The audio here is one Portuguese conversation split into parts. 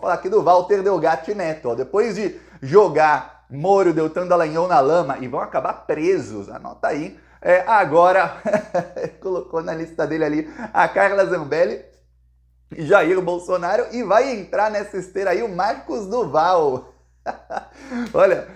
Vamos falar aqui do Walter Delgatti Neto. Ó. Depois de jogar Moro, Deltan Dallagnol na lama e vão acabar presos, anota aí. Agora, colocou na lista dele ali a Carla Zambelli, Jair Bolsonaro e vai entrar nessa esteira aí o Marcos Duval. Olha,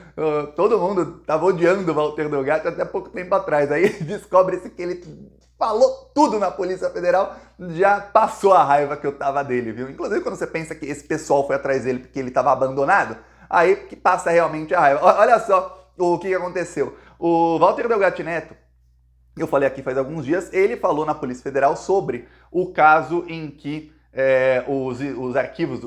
todo mundo estava odiando o Walter Delgatti até pouco tempo atrás. Aí descobre-se que ele falou tudo na Polícia Federal, já passou a raiva que eu tava dele, viu? Inclusive quando você pensa que esse pessoal foi atrás dele porque ele estava abandonado, aí que passa realmente a raiva. Olha só o que aconteceu. O Walter Delgatti Neto, eu falei aqui faz alguns dias, ele falou na Polícia Federal sobre o caso em que os arquivos,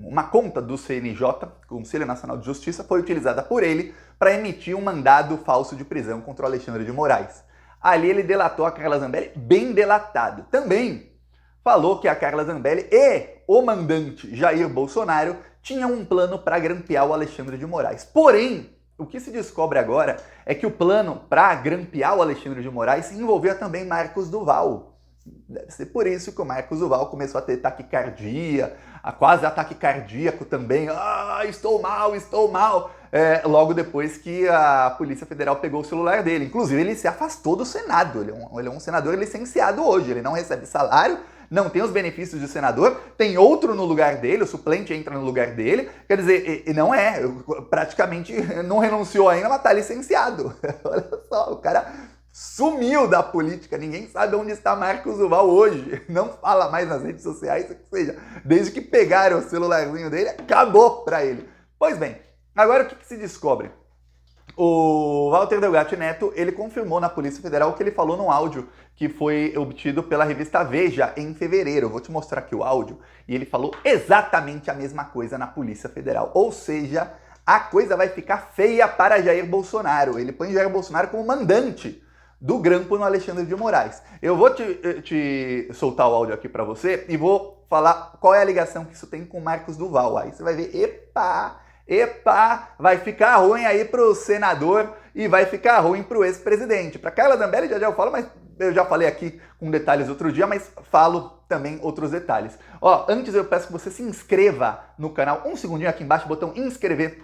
uma conta do CNJ, Conselho Nacional de Justiça, foi utilizada por ele para emitir um mandado falso de prisão contra o Alexandre de Moraes. Ali ele delatou a Carla Zambelli, bem delatado. Também falou que a Carla Zambelli e o mandante Jair Bolsonaro tinham um plano para grampear o Alexandre de Moraes. Porém, o que se descobre agora é que o plano para grampear o Alexandre de Moraes envolvia também Marcos Duval. Deve ser por isso que o Marcos Duval começou a ter taquicardia, quase ataque cardíaco também. Estou mal. Logo depois que a Polícia Federal pegou o celular dele. Inclusive, ele se afastou do Senado. Ele é um senador licenciado hoje. Ele não recebe salário, não tem os benefícios de senador, tem outro no lugar dele, o suplente entra no lugar dele. Quer dizer, praticamente não renunciou ainda, mas está licenciado. Olha só, o cara sumiu da política, ninguém sabe onde está Marcos Duval hoje, não fala mais nas redes sociais, ou seja, desde que pegaram o celularzinho dele, acabou para ele. Pois bem, agora o que se descobre? O Walter Delgatti Neto, ele confirmou na Polícia Federal o que ele falou no áudio que foi obtido pela revista Veja em fevereiro. Eu vou te mostrar aqui o áudio, e ele falou exatamente a mesma coisa na Polícia Federal, ou seja, a coisa vai ficar feia para Jair Bolsonaro. Ele põe Jair Bolsonaro como mandante do grampo no Alexandre de Moraes. Eu vou te soltar o áudio aqui para você e vou falar qual é a ligação que isso tem com o Marcos Duval. Aí você vai ver, epa, vai ficar ruim aí pro senador e vai ficar ruim pro ex-presidente. Para Carla Zambelli já eu falo, mas eu já falei aqui com detalhes outro dia, mas falo também outros detalhes. Antes eu peço que você se inscreva no canal, um segundinho aqui embaixo, botão inscrever.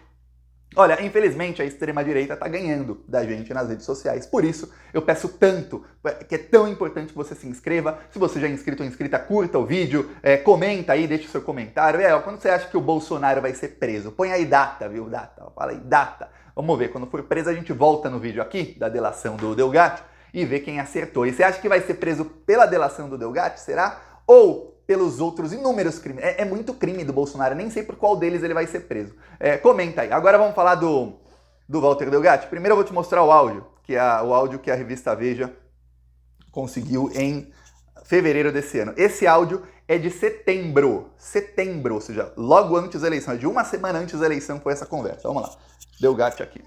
Olha, infelizmente a extrema-direita está ganhando da gente nas redes sociais. Por isso, eu peço tanto, que é tão importante que você se inscreva. Se você já é inscrito ou inscrita, curta o vídeo, comenta aí, deixa o seu comentário. Quando você acha que o Bolsonaro vai ser preso? Põe aí data, viu? Data. Fala aí, data. Vamos ver, quando for preso a gente volta no vídeo aqui, da delação do Delgatti, e vê quem acertou. E você acha que vai ser preso pela delação do Delgatti, será? Ou pelos outros inúmeros crimes? É muito crime do Bolsonaro, nem sei por qual deles ele vai ser preso. Comenta aí. Agora vamos falar do Walter Delgatti. Primeiro eu vou te mostrar o áudio, o áudio que a revista Veja conseguiu em fevereiro desse ano. Esse áudio é de setembro, ou seja, logo antes da eleição, de uma semana antes da eleição foi essa conversa. Vamos lá, Delgatti aqui.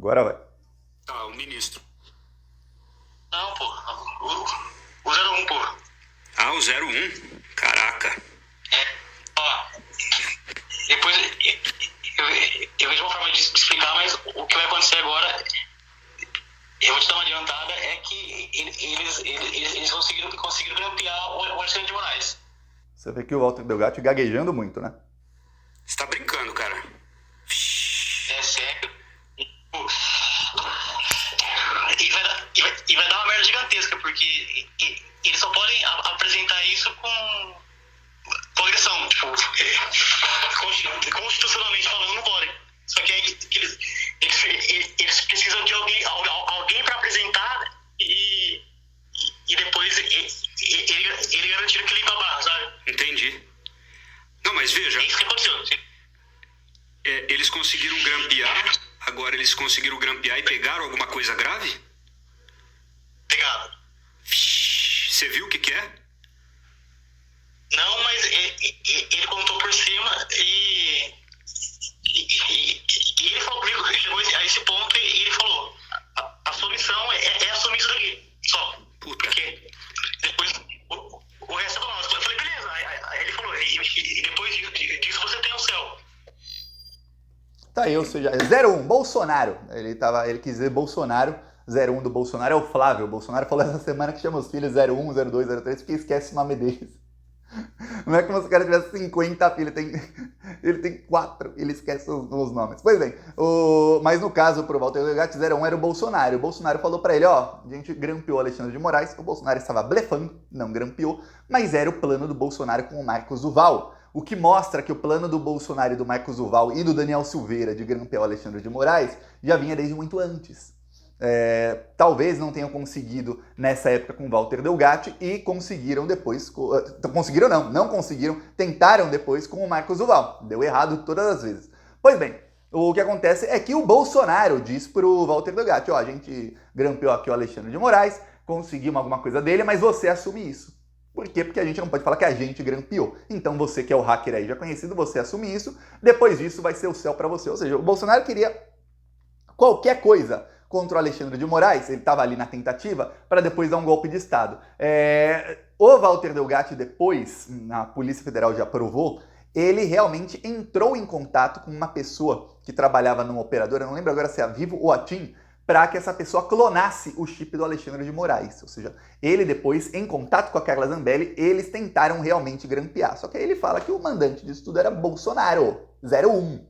Agora vai. Tá, o ministro. Não, pô. O 01, pô. Ah, o 01? Caraca. Depois eu vejo uma forma de explicar, mas o que vai acontecer agora, eu vou te dar uma adiantada, é que eles conseguiram grampear o Alexandre de Moraes. Você vê que o Walter Delgatti gaguejando muito, né? Você tá brincando, cara. É sério. E vai dar uma merda gigantesca, porque eles só podem apresentar isso com agressão. Tipo, constitucionalmente falando, não podem. Só que aí eles precisam de alguém para apresentar e depois ele garantir que limpa a barra, sabe? Entendi. Não, mas veja. É isso que aconteceu. Eles conseguiram grampear, agora eles conseguiram grampear e pegaram alguma coisa grave? Pegado. Você viu o que é? Não, mas ele contou por cima e ele falou comigo, chegou a esse ponto e ele falou, a sua missão é assumir isso daqui, só. Puta. Porque depois o resto é do nosso. Eu falei, beleza. Aí ele falou, e depois disso você tem o céu. Tá aí, ou seja, 01, Bolsonaro. Ele quis dizer Bolsonaro 01 do Bolsonaro é o Flávio. O Bolsonaro falou essa semana que chama os filhos 01, 02, 03, porque esquece o nome deles. Não é como se o cara tivesse 50 filhos, ele tem 4, ele esquece os nomes. Pois bem, mas no caso pro Walter Delgatti, 01 era o Bolsonaro. O Bolsonaro falou pra ele, ó, a gente grampeou Alexandre de Moraes, o Bolsonaro estava blefando, não grampeou, mas era o plano do Bolsonaro com o Marcos Duval. O que mostra que o plano do Bolsonaro e do Marcos Duval e do Daniel Silveira de grampear o Alexandre de Moraes já vinha desde muito antes. Talvez não tenham conseguido nessa época com Walter Delgatti e conseguiram depois, não conseguiram, tentaram depois com o Marcos Duval. Deu errado todas as vezes. Pois bem, o que acontece é que o Bolsonaro diz pro Walter Delgatti, ó, a gente grampeou aqui o Alexandre de Moraes, conseguimos alguma coisa dele, mas você assume isso. Por quê? Porque a gente não pode falar que a gente grampeou. Então você que é o hacker aí já conhecido, você assume isso, depois disso vai ser o céu pra você. Ou seja, o Bolsonaro queria qualquer coisa contra o Alexandre de Moraes, ele estava ali na tentativa para depois dar um golpe de Estado. O Walter Delgatti depois, a Polícia Federal já provou, ele realmente entrou em contato com uma pessoa que trabalhava numa operadora, não lembro agora se é a Vivo ou a TIM, para que essa pessoa clonasse o chip do Alexandre de Moraes. Ou seja, ele depois, em contato com a Carla Zambelli, eles tentaram realmente grampear. Só que aí ele fala que o mandante disso tudo era Bolsonaro, 01.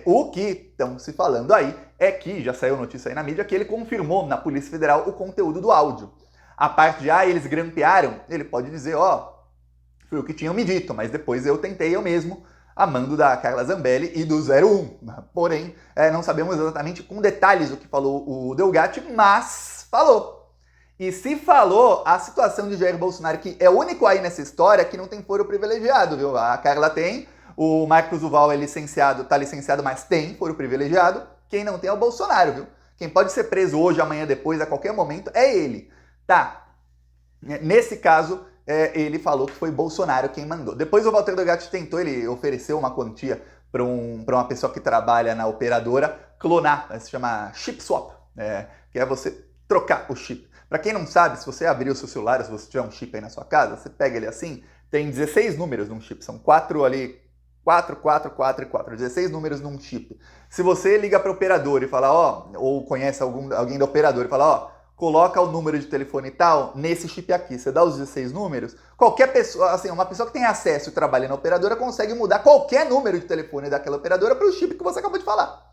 O que estão se falando aí é que, já saiu notícia aí na mídia, que ele confirmou na Polícia Federal o conteúdo do áudio. A parte de, eles grampearam, ele pode dizer, foi o que tinham me dito, mas depois eu tentei eu mesmo, a mando da Carla Zambelli e do 01. Porém, não sabemos exatamente com detalhes o que falou o Delgatti, mas falou. E se falou, a situação de Jair Bolsonaro, que é o único aí nessa história que não tem foro privilegiado, viu? A Carla tem, o Marcos Duval é licenciado, tá licenciado, mas tem foro privilegiado. Quem não tem é o Bolsonaro, viu? Quem pode ser preso hoje, amanhã, depois, a qualquer momento, é ele. Tá. Nesse caso, ele falou que foi Bolsonaro quem mandou. Depois o Walter Delgatti tentou, ele ofereceu uma quantia para uma pessoa que trabalha na operadora clonar, se chama chip swap, que é você trocar o chip. Para quem não sabe, se você abrir o seu celular, se você tiver um chip aí na sua casa, você pega ele assim, tem 16 números num chip, são 4 ali, 4, 4, 4 e 4, 16 números num chip. Se você liga para o operador e fala, ou conhece alguém da operadora e fala, coloca o número de telefone tal nesse chip aqui, você dá os 16 números, qualquer pessoa, assim, uma pessoa que tem acesso e trabalha na operadora consegue mudar qualquer número de telefone daquela operadora para o chip que você acabou de falar.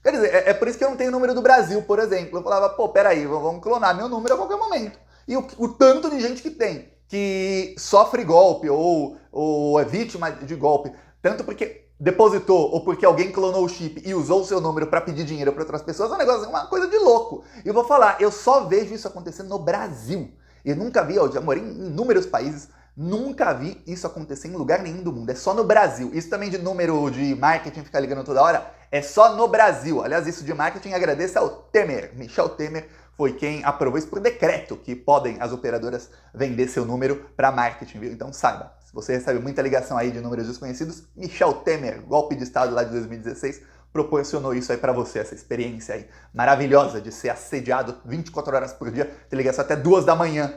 Quer dizer, é por isso que eu não tenho o número do Brasil, por exemplo. Eu falava, peraí, vamos clonar meu número a qualquer momento. E o tanto de gente que tem, que sofre golpe ou é vítima de golpe, tanto porque depositou ou porque alguém clonou o chip e usou o seu número para pedir dinheiro para outras pessoas, é um negócio, uma coisa de louco. E eu vou falar, eu só vejo isso acontecendo no Brasil. Eu nunca vi, eu já morei em inúmeros países, nunca vi isso acontecer em lugar nenhum do mundo. É só no Brasil. Isso também de número de marketing, ficar ligando toda hora, é só no Brasil. Aliás, isso de marketing agradeço ao Temer. Michel Temer foi quem aprovou isso por decreto, que podem as operadoras vender seu número para marketing, viu? Então saiba, se você recebe muita ligação aí de números desconhecidos, Michel Temer, golpe de Estado lá de 2016, proporcionou isso aí para você, essa experiência aí maravilhosa de ser assediado 24 horas por dia, ter ligação até 2 da manhã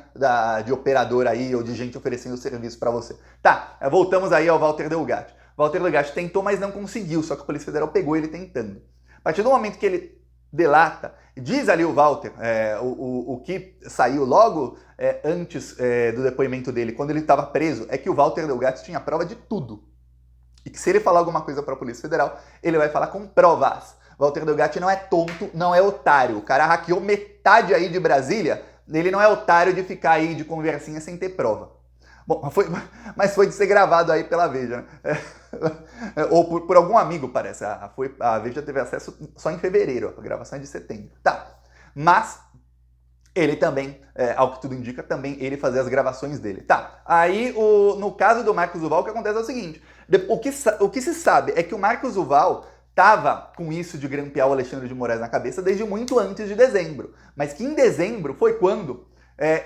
de operador aí ou de gente oferecendo serviço para você. Tá, voltamos aí ao Walter Delgatti. Walter Delgatti tentou, mas não conseguiu, só que a Polícia Federal pegou ele tentando. A partir do momento que ele delata, diz ali o Walter, o que saiu logo antes do depoimento dele, quando ele estava preso, é que o Walter Delgatti tinha prova de tudo. E que se ele falar alguma coisa para a Polícia Federal, ele vai falar com provas. Walter Delgatti não é tonto, não é otário. O cara hackeou metade aí de Brasília, ele não é otário de ficar aí de conversinha sem ter prova. Bom, mas foi de ser gravado aí pela Veja, né? Ou por algum amigo, parece. A Veja teve acesso só em fevereiro, a gravação é de setembro. Tá, mas ele também, ao que tudo indica, também ele fazia as gravações dele. Tá, aí no caso do Marcos Duval, o que acontece é o seguinte, o que se sabe é que o Marcos Duval estava com isso de grampear o Alexandre de Moraes na cabeça desde muito antes de dezembro, mas que em dezembro foi quando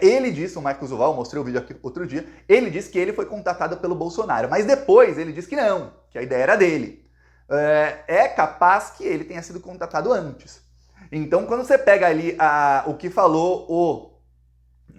ele disse, o Marcos Duval, mostrei o vídeo aqui outro dia, ele disse que ele foi contatado pelo Bolsonaro, mas depois ele disse que não, que a ideia era dele. É capaz que ele tenha sido contatado antes. Então, quando você pega ali o que falou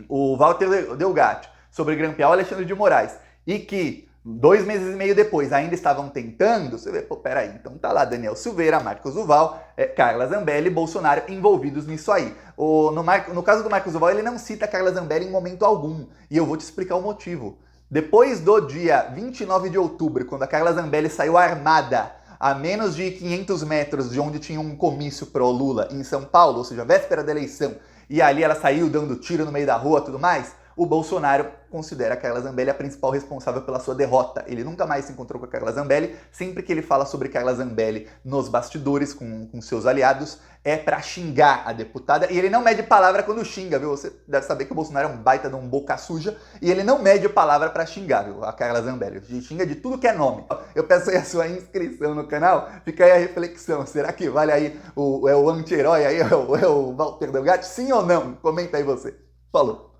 o Walter Delgatti sobre grampear o Alexandre de Moraes e que 2 meses e meio depois ainda estavam tentando, você vê, pô, peraí, então tá lá Daniel Silveira, Marcos Duval, Carla Zambelli e Bolsonaro envolvidos nisso aí. No caso do Marcos Duval, ele não cita Carla Zambelli em momento algum, e eu vou te explicar o motivo. Depois do dia 29 de outubro, quando a Carla Zambelli saiu armada a menos de 500 metros de onde tinha um comício pro Lula em São Paulo, ou seja, véspera da eleição, e ali ela saiu dando tiro no meio da rua e tudo mais, o Bolsonaro considera a Carla Zambelli a principal responsável pela sua derrota. Ele nunca mais se encontrou com a Carla Zambelli. Sempre que ele fala sobre Carla Zambelli nos bastidores com seus aliados, é pra xingar a deputada. E ele não mede palavra quando xinga, viu? Você deve saber que o Bolsonaro é um baita de um boca suja e ele não mede palavra pra xingar, viu? A Carla Zambelli. Ele xinga de tudo que é nome. Eu peço aí a sua inscrição no canal. Fica aí a reflexão. Será que vale aí o anti-herói aí, é o Walter Delgatti? Sim ou não? Comenta aí você. Falou!